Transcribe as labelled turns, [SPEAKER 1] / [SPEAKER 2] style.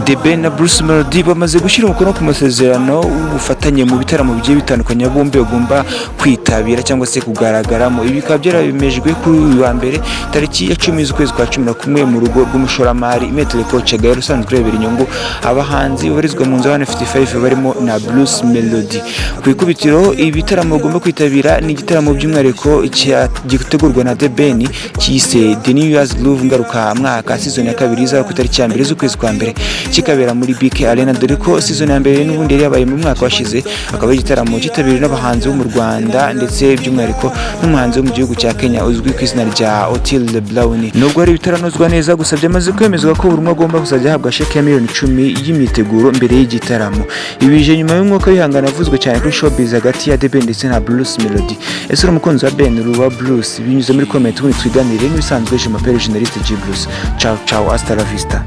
[SPEAKER 1] The Ben na Bruce Melodie bamaze gushyira umukono ku masezerano ubufatanye mu bitaramo bigiye bitandukanye bombi bagomba kwitabira cyangwa se kugaragaramo. Ibi bikaba byarabimejwe kuri uyu wa mbere tariki ya 10 z'ukwezi kwa 11 mu rugo rw'umushoramari Imetre Coach Gael usanzwe urebera inyungu abahanzi babarizwa mu nzu ya 155 barimo na Bruce Melodie. Ku ikubitiro ibitaramo bagomba kwitabira ni igitaramo by'umwihariko gitegurwa na The Ben cyise The New Year's Groove ngaruka mwaka season ya kabiri izaba ku tariki ya 2 z'ukwezi kwa mbere kikabera muri BK Arena, dore ko season ya mbere n'ubundi yari yabaye mu mwaka washize, akaba igitaramo kitabiriwe n'abahanzi bo mu Rwanda ndetse by'umwihariko n'umuhanzi wo mu gihugu cya Kenya uzwi ku izina rya Otile Brown. Nubwo ari ibitaranozwa neza gusa byamaze kwemezwa ko buri umwe agomba kuzajya ahabwa sheke ya miliyoni 10 y'imiteguro mbere y'igitaramo. Ibije nyuma y'umwuka wihangana avuzwe cyane kuri showbiz hagati ya The Ben ndetse na Bruce Melodie. Ese umukunzi wa Ben ruwa Bruce binyuze muri comment ubundi twiganire n'ibisanzwe je m'appelle journaliste G Bruce. Ciao ciao, hasta la vista.